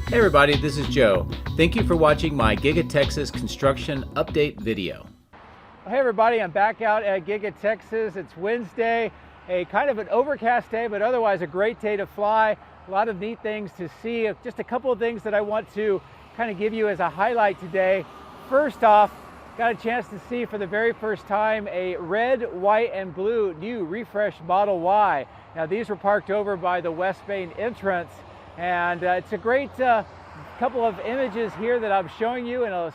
Hey everybody, this is Joe. Thank you for watching my Giga Texas construction update video. Hey everybody, I'm back out at Giga Texas. It's Wednesday, a kind of an overcast day, but otherwise a great day to fly. A lot of neat things to see. Just a couple of things that I want to kind of give you as a highlight today. First off, got a chance to see for the very first time a red, white, and blue new refreshed Model Y. Now these were parked over by the West Main entrance, and it's a great couple of images here that I'm showing you in a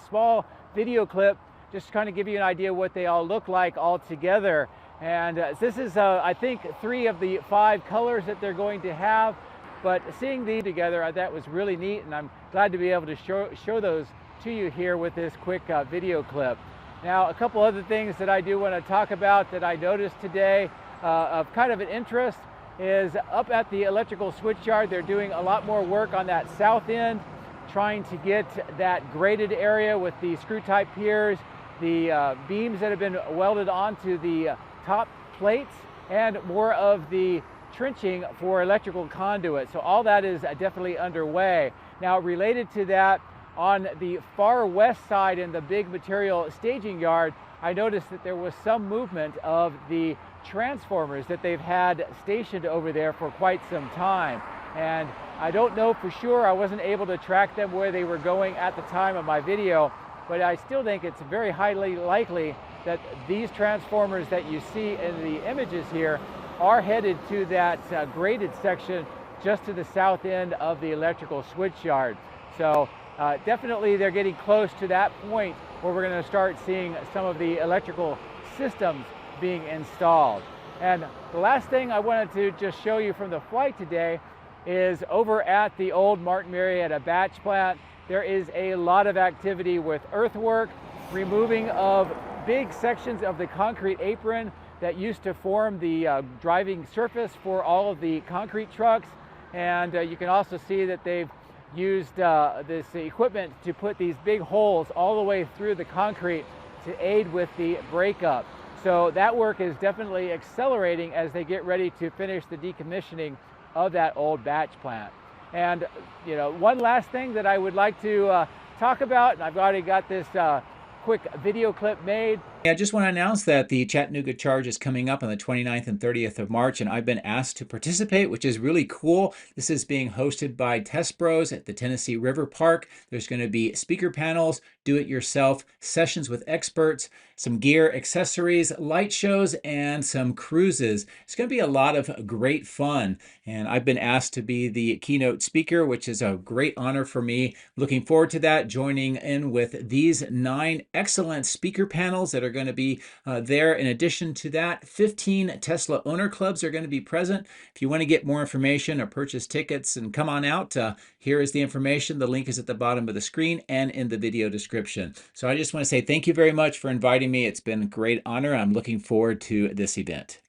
small video clip, just to kind of give you an idea what they all look like all together. And this is, I think, 3 of the 5 colors that they're going to have. But seeing these together, that was really neat, and I'm glad to be able to show those to you here with this quick video clip. Now, a couple other things that I do want to talk about that I noticed today of kind of an interest is up at the electrical switchyard. They're doing a lot more work on that south end, trying to get that graded area with the screw type piers, the beams that have been welded onto the top plates, and more of the trenching for electrical conduit. So all that is definitely underway. Now, related to that, on the far west side in the big material staging yard, I noticed that there was some movement of the transformers that they've had stationed over there for quite some time. And I don't know for sure, I wasn't able to track them where they were going at the time of my video, but I still think it's very highly likely that these transformers that you see in the images here are headed to that graded section just to the south end of the electrical switchyard. So definitely they're getting close to that point where we're going to start seeing some of the electrical systems being installed. And the last thing I wanted to just show you from the flight today is over at the old Martin Marietta Bach plant. There is a lot of activity with earthwork, removing of big sections of the concrete apron that used to form the driving surface for all of the concrete trucks. And you can also see that they've used this equipment to put these big holes all the way through the concrete to aid with the breakup. So that work is definitely accelerating as they get ready to finish the decommissioning of that old batch plant. And you know, one last thing that I would like to talk about, and I've already got this quick video clip made. I just want to announce that the Chattanooga Charge is coming up on the 29th and 30th of March, and I've been asked to participate, which is really cool. This is being hosted by Test Bros at the Tennessee River Park. There's going to be speaker panels, do-it-yourself sessions with experts, some gear, accessories, light shows, and some cruises. It's going to be a lot of great fun, and I've been asked to be the keynote speaker, which is a great honor for me. Looking forward to that, joining in with these 9 excellent speaker panels that are going to be there. In addition to that, 15 Tesla owner clubs are going to be present. If you want to get more information or purchase tickets and come on out, here is the information. The link is at the bottom of the screen and in the video description. So I just want to say thank you very much for inviting me. It's been a great honor. I'm looking forward to this event.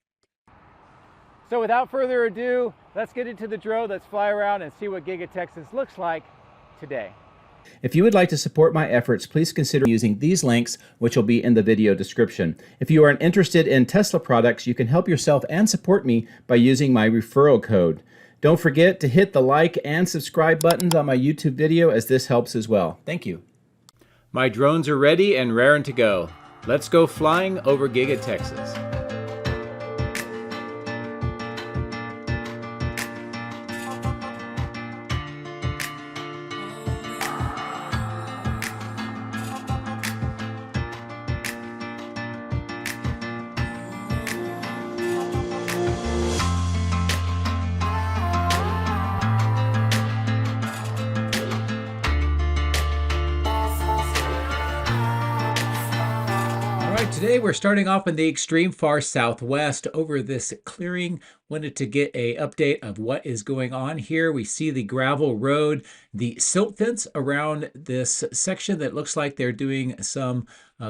So without further ado, let's get into the drone. Let's fly around and see what Giga Texas looks like today. If you would like to support my efforts, please consider using these links, which will be in the video description. If you are interested in Tesla products, you can help yourself and support me by using my referral code. Don't forget to hit the like and subscribe buttons on my YouTube video, as this helps as well. Thank you. My drones are ready and raring to go. Let's go flying over Giga Texas. Today we're starting off in the extreme far southwest over this clearing. Wanted to get an update of what is going on here. We see the gravel road, the silt fence around this section that looks like they're doing some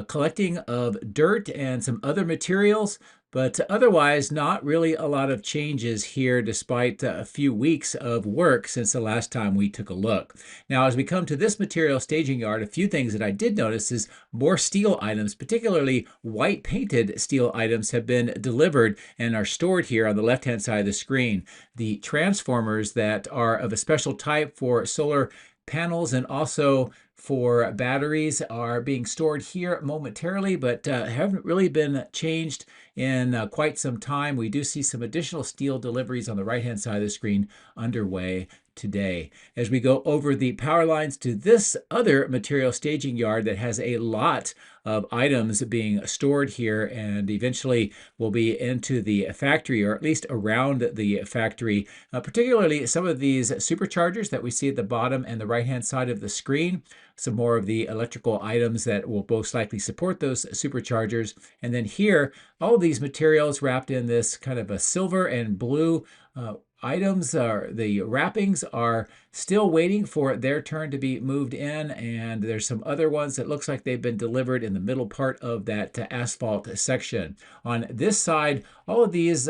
collecting of dirt and some other materials. But otherwise, not really a lot of changes here despite a few weeks of work since the last time we took a look. Now, as we come to this material staging yard, a few things that I did notice is more steel items, particularly white painted steel items, have been delivered and are stored here on the left-hand side of the screen. The transformers that are of a special type for solar panels and also for batteries are being stored here momentarily, but haven't really been changed in quite some time. We do see some additional steel deliveries on the right-hand side of the screen underway today. As we go over the power lines to this other material staging yard that has a lot of items being stored here and eventually will be into the factory, or at least around the factory, particularly some of these superchargers that we see at the bottom and the right-hand side of the screen, some more of the electrical items that will most likely support those superchargers. And then here, all of these materials wrapped in this kind of a silver and blue items, the wrappings are still waiting for their turn to be moved in, and there's some other ones that looks like they've been delivered in the middle part of that asphalt section. On this side, all of these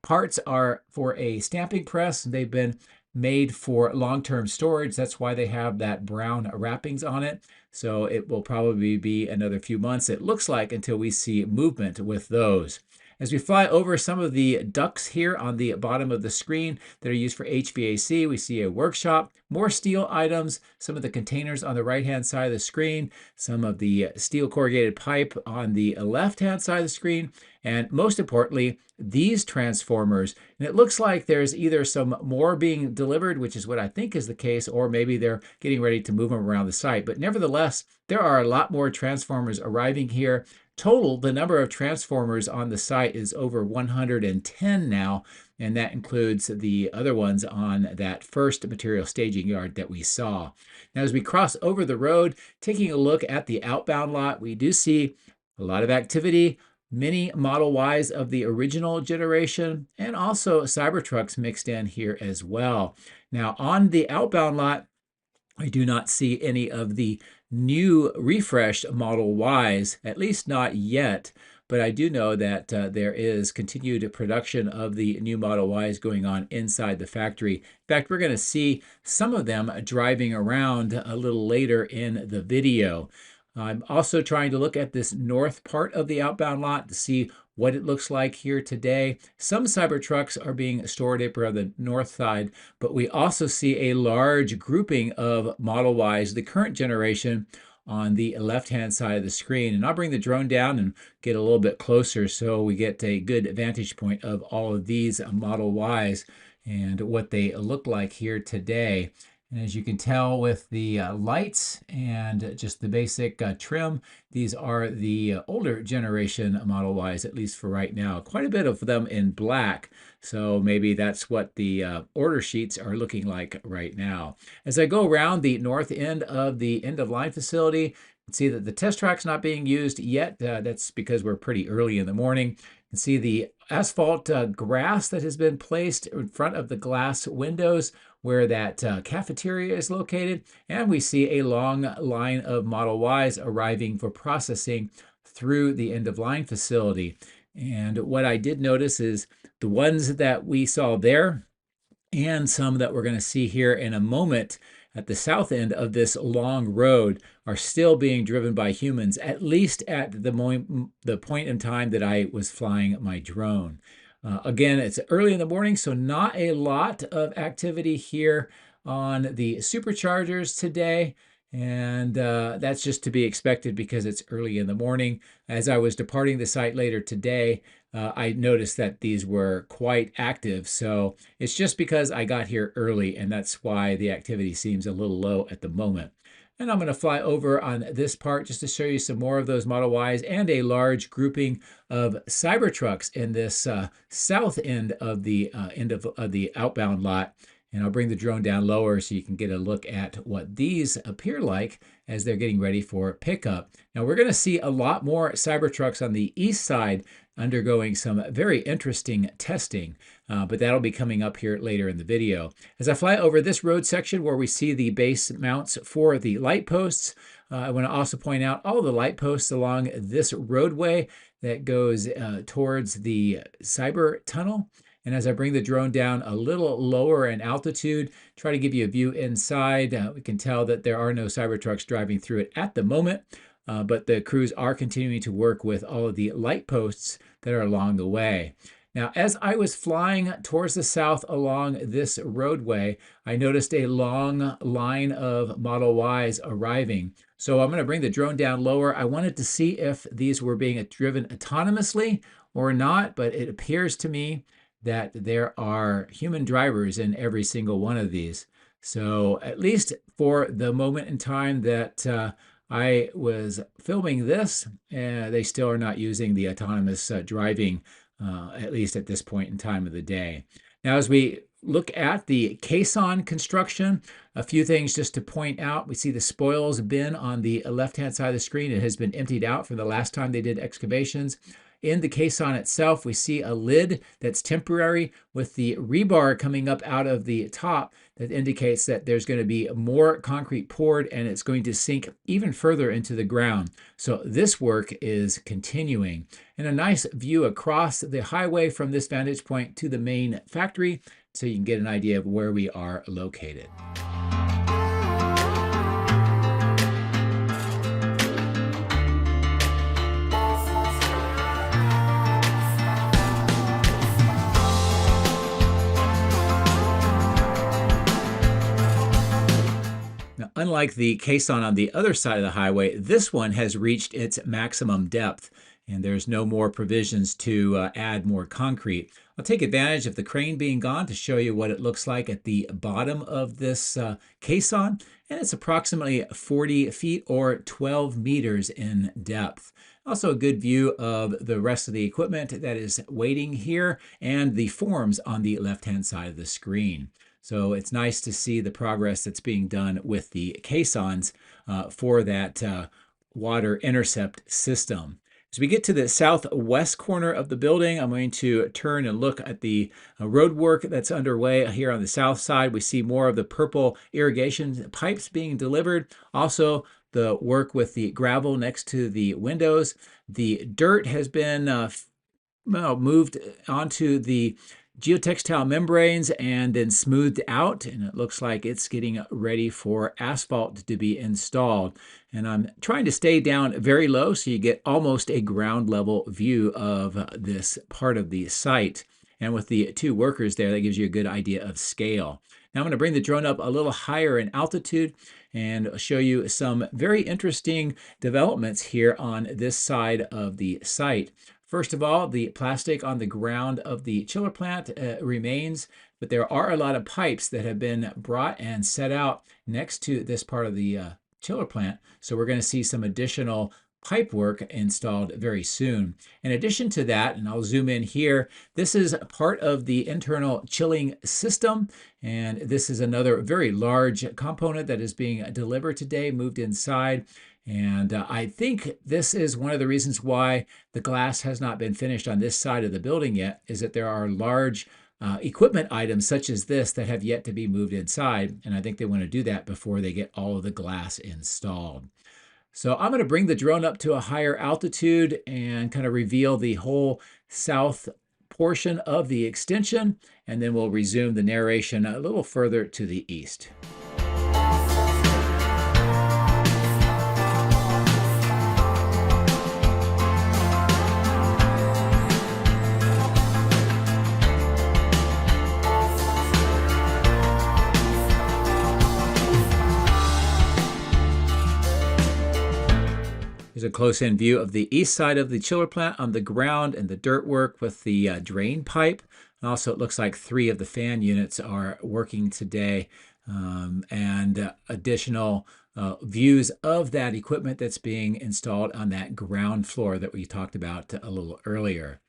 parts are for a stamping press. They've been made for long-term storage. That's why they have that brown wrappings on it. So it will probably be another few months, it looks like, until we see movement with those. As we fly over some of the ducts here on the bottom of the screen that are used for HVAC, we see a workshop, more steel items, some of the containers on the right-hand side of the screen, some of the steel corrugated pipe on the left-hand side of the screen, and most importantly, these transformers. And it looks like there's either some more being delivered, which is what I think is the case, or maybe they're getting ready to move them around the site. But nevertheless, there are a lot more transformers arriving here. Total, the number of transformers on the site is over 110 now, and that includes the other ones on that first material staging yard that we saw. Now, as we cross over the road, taking a look at the outbound lot, we do see a lot of activity, many Model Ys of the original generation, and also Cybertrucks mixed in here as well. Now, on the outbound lot, I do not see any of the new refreshed Model Ys, at least not yet, but I do know that there is continued production of the new Model Ys going on inside the factory. In fact, we're going to see some of them driving around a little later in the video. I'm also trying to look at this north part of the outbound lot to see what it looks like here today. Some Cybertrucks are being stored up on the north side, but we also see a large grouping of Model Ys, the current generation, on the left-hand side of the screen. And I'll bring the drone down and get a little bit closer so we get a good vantage point of all of these Model Ys and what they look like here today. And as you can tell with the lights and just the basic trim, these are the older generation Model Ys, at least for right now. Quite a bit of them in black, so maybe that's what the order sheets are looking like right now. As I go around the north end of the end-of-line facility, you can see that the test track's not being used yet. That's because we're pretty early in the morning. You can see the asphalt grass that has been placed in front of the glass windows where that cafeteria is located, and we see a long line of Model Ys arriving for processing through the end-of-line facility. And what I did notice is the ones that we saw there and some that we're going to see here in a moment at the south end of this long road are still being driven by humans, at least at the point in time that I was flying my drone. Again, it's early in the morning, so not a lot of activity here on the superchargers today. And that's just to be expected because it's early in the morning. As I was departing the site later today, I noticed that these were quite active. So it's just because I got here early, and that's why the activity seems a little low at the moment. And I'm going to fly over on this part just to show you some more of those Model Ys and a large grouping of Cybertrucks in this south end of the outbound lot. And I'll bring the drone down lower so you can get a look at what these appear like as they're getting ready for pickup. Now we're going to see a lot more Cybertrucks on the east side undergoing some very interesting testing, but that'll be coming up here later in the video. As I fly over this road section where we see the base mounts for the light posts, I want to also point out all the light posts along this roadway that goes towards the Cyber Tunnel. And as I bring the drone down a little lower in altitude, try to give you a view inside, we can tell that there are no Cybertrucks driving through it at the moment, but the crews are continuing to work with all of the light posts that are along the way. Now, as I was flying towards the south along this roadway, I noticed a long line of Model Ys arriving. So I'm going to bring the drone down lower. I wanted to see if these were being driven autonomously or not, but it appears to me that there are human drivers in every single one of these. So at least for the moment in time that I was filming this, they still are not using the autonomous driving, at least at this point in time of the day. Now, as we look at the caisson construction, a few things just to point out. We see the spoils bin on the left-hand side of the screen. It has been emptied out from the last time they did excavations. In the caisson itself, we see a lid that's temporary with the rebar coming up out of the top that indicates that there's going to be more concrete poured and it's going to sink even further into the ground. So this work is continuing. And a nice view across the highway from this vantage point to the main factory so you can get an idea of where we are located. Now, unlike the caisson on the other side of the highway, this one has reached its maximum depth, and there's no more provisions to add more concrete. I'll take advantage of the crane being gone to show you what it looks like at the bottom of this caisson, and it's approximately 40 feet or 12 meters in depth. Also a good view of the rest of the equipment that is waiting here and the forms on the left-hand side of the screen. So it's nice to see the progress that's being done with the caissons for that water intercept system. As we get to the southwest corner of the building, I'm going to turn and look at the road work that's underway here on the south side. We see more of the purple irrigation pipes being delivered. Also, the work with the gravel next to the windows. The dirt has been moved onto the geotextile membranes and then smoothed out, and it looks like it's getting ready for asphalt to be installed. And I'm trying to stay down very low so you get almost a ground level view of this part of the site. And with the two workers there, that gives you a good idea of scale. Now I'm going to bring the drone up a little higher in altitude and show you some very interesting developments here on this side of the site. First of all, the plastic on the ground of the chiller plant remains, but there are a lot of pipes that have been brought and set out next to this part of the chiller plant. So we're going to see some additional pipe work installed very soon. In addition to that, and I'll zoom in here, this is part of the internal chilling system, and this is another very large component that is being delivered today, moved inside. And I think this is one of the reasons why the glass has not been finished on this side of the building yet, is that there are large equipment items such as this that have yet to be moved inside. And I think they want to do that before they get all of the glass installed. So I'm going to bring the drone up to a higher altitude and kind of reveal the whole south portion of the extension, and then we'll resume the narration a little further to the east. Here's a close-in view of the east side of the chiller plant on the ground and the dirt work with the drain pipe. And also, it looks like 3 of the fan units are working today, and additional views of that equipment that's being installed on that ground floor that we talked about a little earlier.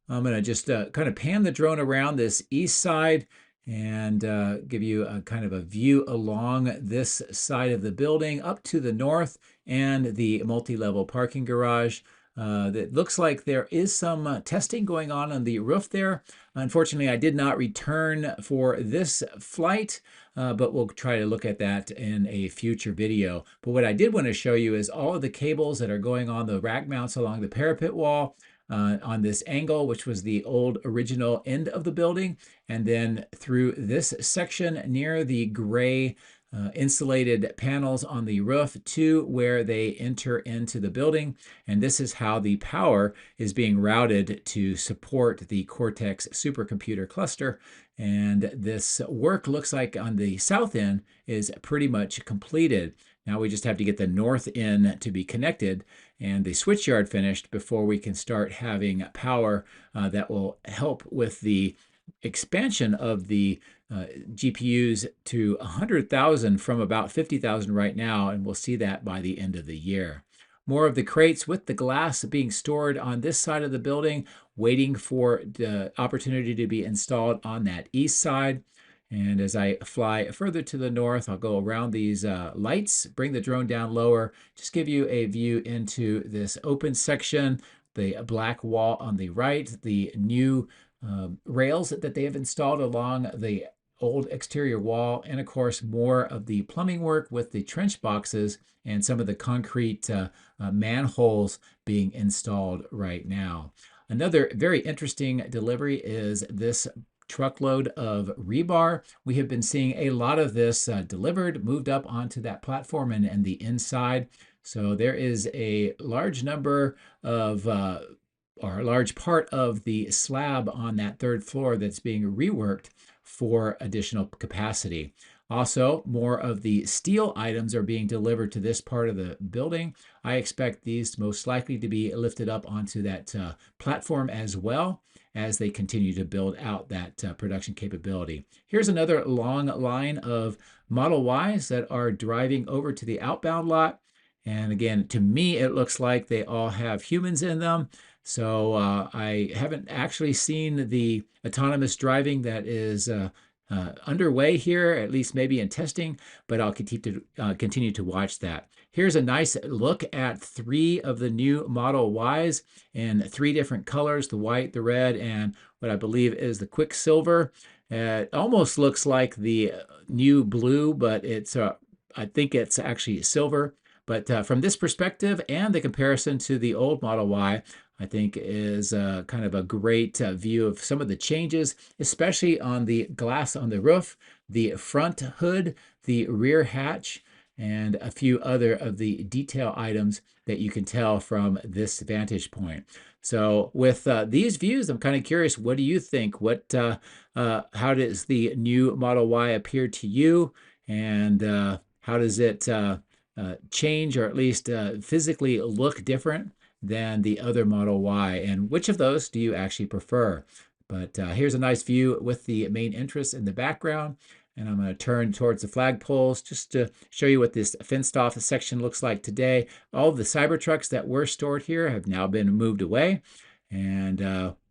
I'm going to just kind of pan the drone around this east side and give you a kind of a view along this side of the building up to the north and the multi-level parking garage. That looks like there is some testing going on the roof there. Unfortunately, I did not return for this flight, but we'll try to look at that in a future video. But what I did want to show you is all of the cables that are going on the rack mounts along the parapet wall on this angle, which was the old original end of the building, and then through this section near the gray insulated panels on the roof to where they enter into the building. And this is how the power is being routed to support the Cortex supercomputer cluster. And this work looks like on the south end is pretty much completed. Now we just have to get the north end to be connected and the switchyard finished before we can start having power that will help with the expansion of the GPUs to 100,000 from about 50,000 right now, and we'll see that by the end of the year. More of the crates with the glass being stored on this side of the building, waiting for the opportunity to be installed on that east side. And as I fly further to the north, I'll go around these lights, bring the drone down lower, just give you a view into this open section, the black wall on the right, the new rails that they have installed along the old exterior wall, and of course more of the plumbing work with the trench boxes and some of the concrete manholes being installed right now. Another very interesting delivery is this truckload of rebar. We have been seeing a lot of this delivered, moved up onto that platform and the inside. So there is a large number of or a large part of the slab on that third floor that's being reworked for additional capacity. Also, more of the steel items are being delivered to this part of the building. I expect these most likely to be lifted up onto that platform as well as they continue to build out that production capability. Here's another long line of Model Ys that are driving over to the outbound lot. And again, to me, it looks like they all have humans in them. So I haven't actually seen the autonomous driving that is underway here, at least maybe in testing, but I'll continue to watch that. Here's a nice look at 3 of the new Model Ys in 3 different colors, the white, the red, and what I believe is the Quicksilver. It almost looks like the new blue, but it's I think it's actually silver. But from this perspective and the comparison to the old Model Y, I think is kind of a great view of some of the changes, especially on the glass on the roof, the front hood, the rear hatch, and a few other of the detail items that you can tell from this vantage point. So with these views, I'm kind of curious, what do you think? How does the new Model Y appear to you? And how does it change, or at least physically look different than the other Model Y, and which of those do you actually prefer? But here's a nice view with the main entrance in the background, and I'm going to turn towards the flagpoles just to show you what this fenced off section looks like today. All of the Cybertrucks that were stored here have now been moved away, and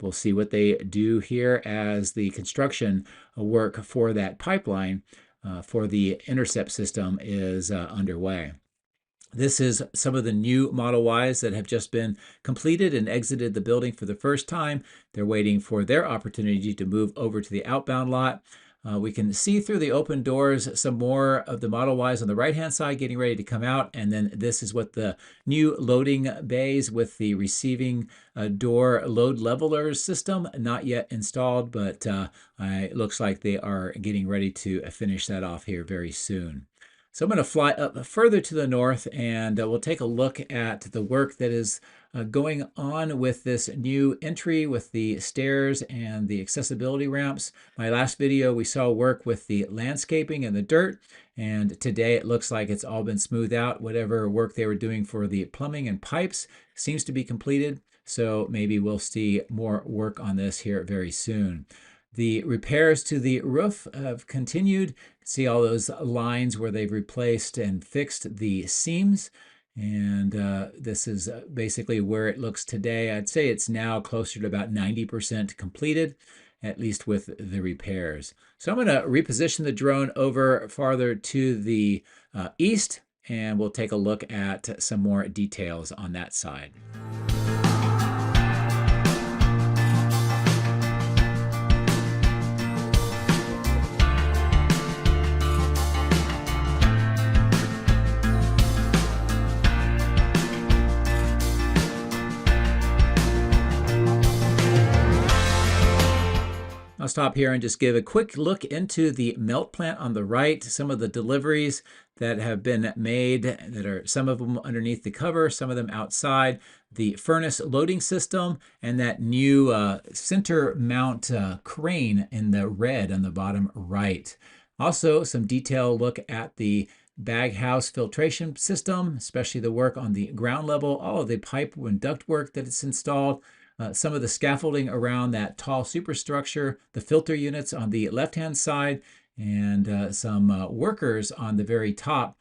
we'll see what they do here as the construction work for that pipeline for the intercept system is underway. This is some of the new Model Ys that have just been completed and exited the building for the first time. They're waiting for their opportunity to move over to the outbound lot. We can see through the open doors some more of the Model Ys on the right-hand side getting ready to come out. And then this is what the new loading bays with the receiving door load leveler system, not yet installed, but it looks like they are getting ready to finish that off here very soon. So I'm going to fly up further to the north, and we'll take a look at the work that is going on with this new entry with the stairs and the accessibility ramps. My last video, we saw work with the landscaping and the dirt, and today it looks like it's all been smoothed out. Whatever work they were doing for the plumbing and pipes seems to be completed, so maybe we'll see more work on this here very soon. The repairs to the roof have continued. See all those lines where they've replaced and fixed the seams. And this is basically where it looks today. I'd say it's now closer to about 90% completed, at least with the repairs. So I'm going to reposition the drone over farther to the east, and we'll take a look at some more details on that side. stop here and just give a quick look into the melt plant on the right, some of the deliveries that have been made, that are some of them underneath the cover, some of them outside, the furnace loading system, and that new center mount crane in the red on the bottom right. Also, some detailed look at the bag house filtration system, especially the work on the ground level, all of the pipe and duct work that it's installed, some of the scaffolding around that tall superstructure, the filter units on the left-hand side, and some workers on the very top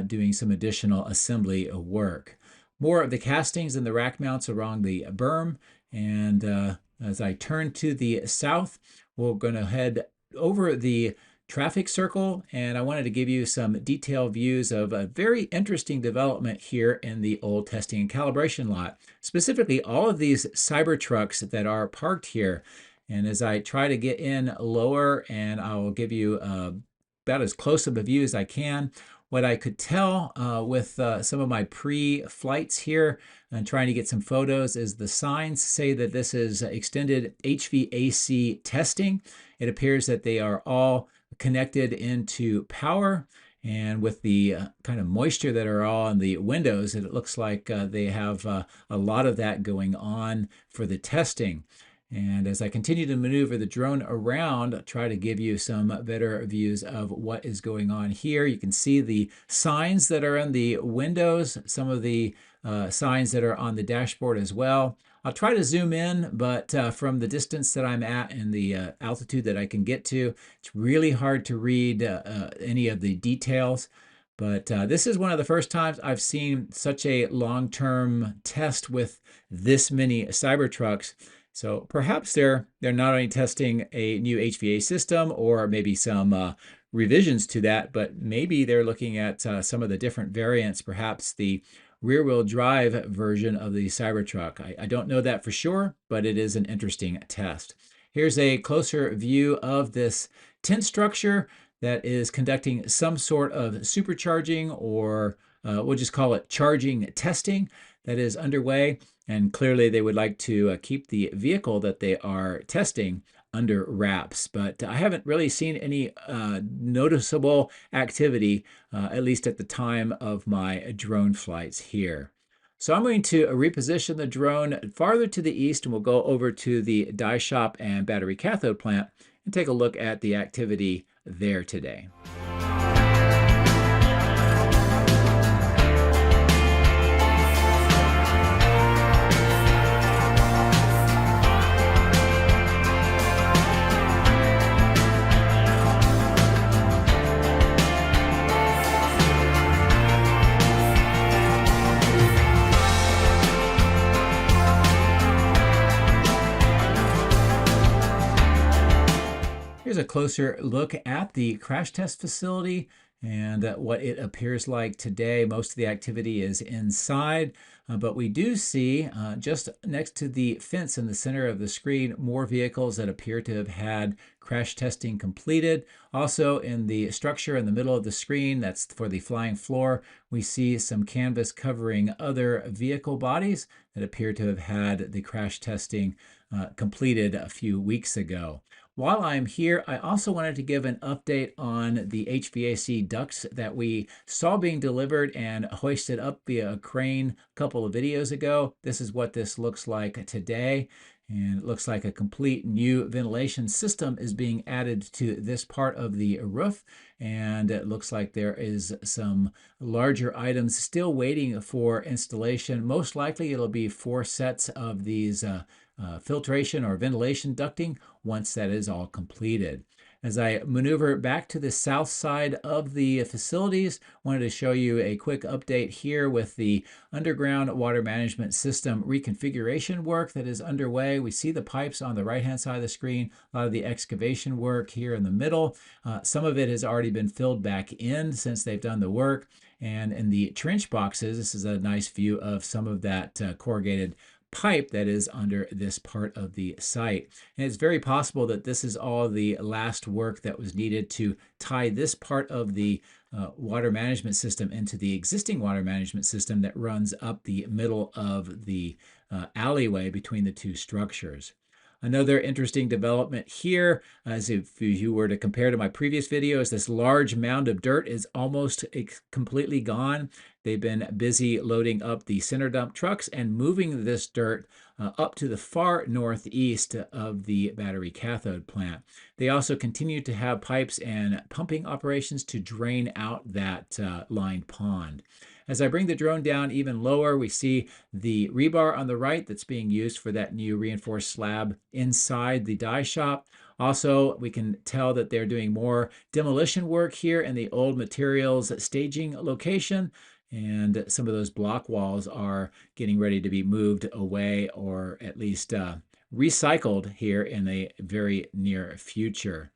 doing some additional assembly work. More of the castings and the rack mounts along the berm, and as I turn to the south, we're going to head over the traffic circle, and I wanted to give you some detailed views of a very interesting development here in the old testing and calibration lot, specifically all of these Cybertrucks that are parked here. And as I try to get in lower, and I will give you about as close of a view as I can, what I could tell with some of my pre-flights here and trying to get some photos is the signs say that this is extended HVAC testing. It appears that they are all connected into power, and with the kind of moisture that are all in the windows, it looks like they have a lot of that going on for the testing. And as I continue to maneuver the drone around, I'll try to give you some better views of what is going on here. You can see the signs that are in the windows, some of the signs that are on the dashboard as well. I'll try to zoom in, but from the distance that I'm at and the altitude that I can get to, it's really hard to read any of the details. But this is one of the first times I've seen such a long-term test with this many Cybertrucks. So perhaps they're not only testing a new HVAC system or maybe some revisions to that, but maybe they're looking at some of the different variants, perhaps the rear-wheel drive version of the Cybertruck. I don't know that for sure, but it is an interesting test. Here's a closer view of this tent structure that is conducting some sort of supercharging, or we'll just call it charging testing, that is underway. And clearly they would like to keep the vehicle that they are testing under wraps, but I haven't really seen any noticeable activity, at least at the time of my drone flights here. So I'm going to reposition the drone farther to the east, and we'll go over to the die shop and battery cathode plant and take a look at the activity there today. Here's a closer look at the crash test facility and what it appears like today. Most of the activity is inside, but we do see just next to the fence in the center of the screen more vehicles that appear to have had crash testing completed. Also in the structure in the middle of the screen, that's for the flying floor, we see some canvas covering other vehicle bodies that appear to have had the crash testing completed a few weeks ago. While I'm here, I also wanted to give an update on the HVAC ducts that we saw being delivered and hoisted up via a crane a couple of videos ago. This is what this looks like today. And it looks like a complete new ventilation system is being added to this part of the roof. And it looks like there is some larger items still waiting for installation. Most likely it'll be 4 sets of these filtration or ventilation ducting once that is all completed. As I maneuver back to the south side of the facilities, wanted to show you a quick update here with the underground water management system reconfiguration work that is underway. We see the pipes on the right-hand side of the screen, a lot of the excavation work here in the middle. Some of it has already been filled back in since they've done the work. And in the trench boxes, this is a nice view of some of that corrugated pipe that is under this part of the site. And it's very possible that this is all the last work that was needed to tie this part of the water management system into the existing water management system that runs up the middle of the alleyway between the two structures. Another interesting development here, as if you were to compare to my previous video, is this large mound of dirt is almost completely gone. They've been busy loading up the center dump trucks and moving this dirt up to the far northeast of the battery cathode plant. They also continue to have pipes and pumping operations to drain out that lined pond. As I bring the drone down even lower, we see the rebar on the right that's being used for that new reinforced slab inside the die shop. Also, we can tell that they're doing more demolition work here in the old materials staging location, and some of those block walls are getting ready to be moved away, or at least recycled here in a very near future.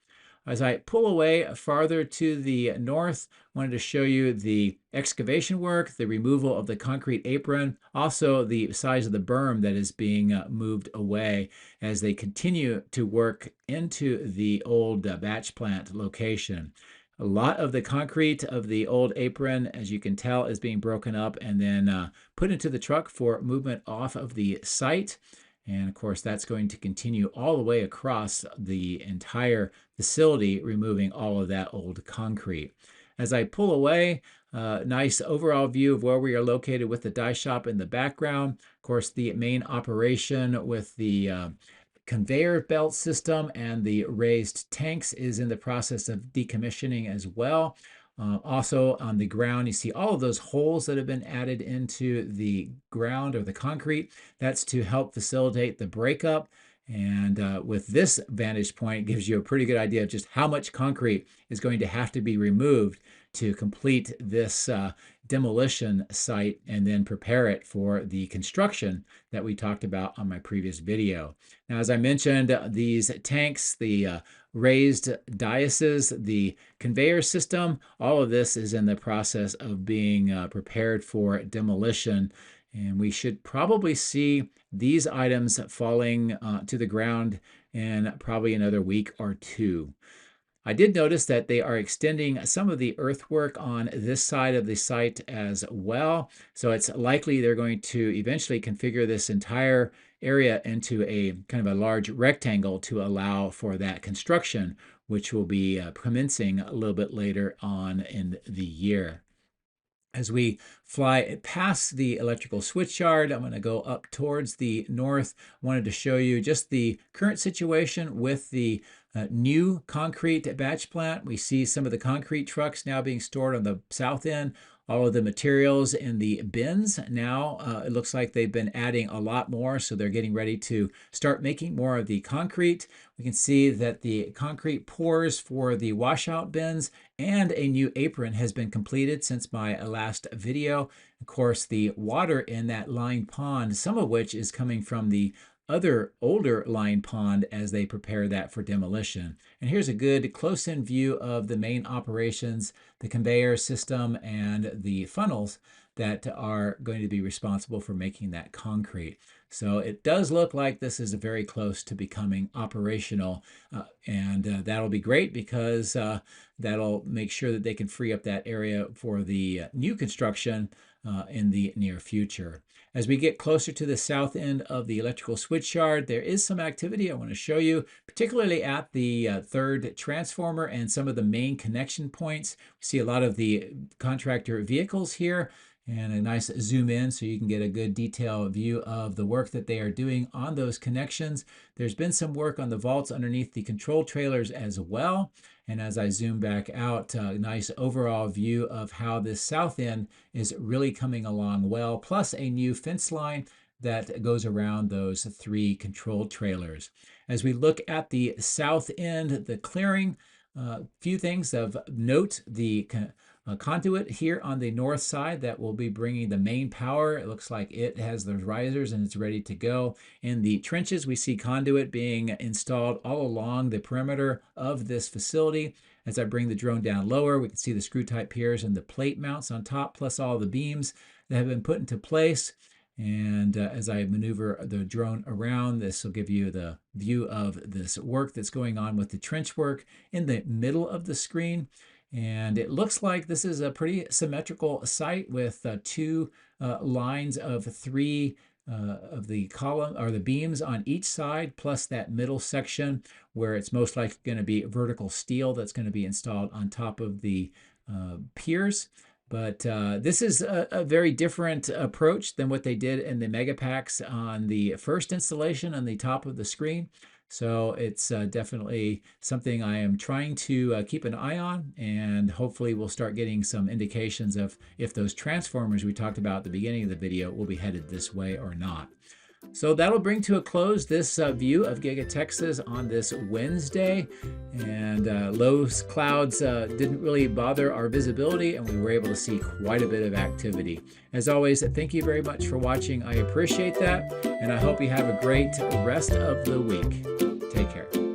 As I pull away farther to the north, I wanted to show you the excavation work, the removal of the concrete apron, also the size of the berm that is being moved away as they continue to work into the old batch plant location. A lot of the concrete of the old apron, as you can tell, is being broken up and then put into the truck for movement off of the site. And of course, that's going to continue all the way across the entire facility, removing all of that old concrete. As I pull away, nice overall view of where we are located with the die shop in the background. Of course, the main operation with the conveyor belt system and the raised tanks is in the process of decommissioning as well. Also on the ground, you see all of those holes that have been added into the ground or the concrete. That's to help facilitate the breakup. And with this vantage point, it gives you a pretty good idea of just how much concrete is going to have to be removed to complete this demolition site and then prepare it for the construction that we talked about on my previous video. Now, as I mentioned, these tanks, the raised daises, the conveyor system, all of this is in the process of being prepared for demolition. And we should probably see these items falling to the ground in probably another week or two. I did notice that they are extending some of the earthwork on this side of the site as well. So it's likely they're going to eventually configure this entire area into a kind of a large rectangle to allow for that construction, which will be commencing a little bit later on in the year. As we fly past the electrical switchyard, I'm going to go up towards the north. I wanted to show you just the current situation with the new concrete batch plant. We see some of the concrete trucks now being stored on the south end. All of the materials in the bins now, it looks like they've been adding a lot more, so they're getting ready to start making more of the concrete. We can see that the concrete pours for the washout bins and a new apron has been completed since my last video. Of course, the water in that lined pond, some of which is coming from the other older lined pond as they prepare that for demolition. And here's a good close-in view of the main operations, the conveyor system, and the funnels that are going to be responsible for making that concrete. So it does look like this is very close to becoming operational, and that'll be great because that'll make sure that they can free up that area for the new construction in the near future. As we get closer to the south end of the electrical switchyard, there is some activity I want to show you, particularly at the third transformer and some of the main connection points. We see a lot of the contractor vehicles here, and a nice zoom in so you can get a good detailed view of the work that they are doing on those connections. There's been some work on the vaults underneath the control trailers as well. And as I zoom back out, a nice overall view of how this south end is really coming along well, plus a new fence line that goes around those three control trailers. As we look at the south end, the clearing, few things of note. The conduit here on the north side that will be bringing the main power. It looks like it has those risers and it's ready to go. In the trenches, we see conduit being installed all along the perimeter of this facility. As I bring the drone down lower, we can see the screw type piers and the plate mounts on top, plus all the beams that have been put into place. And as I maneuver the drone around, this will give you the view of this work that's going on with the trench work in the middle of the screen. And it looks like this is a pretty symmetrical site with two lines of three of the column or the beams on each side, plus that middle section where it's most likely going to be vertical steel that's going to be installed on top of the piers. But this is a very different approach than what they did in the mega packs on the first installation on the top of the screen. So it's definitely something I am trying to keep an eye on, and hopefully we'll start getting some indications of if those transformers we talked about at the beginning of the video will be headed this way or not. So that'll bring to a close this view of Giga Texas on this Wednesday. And low clouds didn't really bother our visibility, and we were able to see quite a bit of activity. As always, thank you very much for watching. I appreciate that, and I hope you have a great rest of the week. Take care.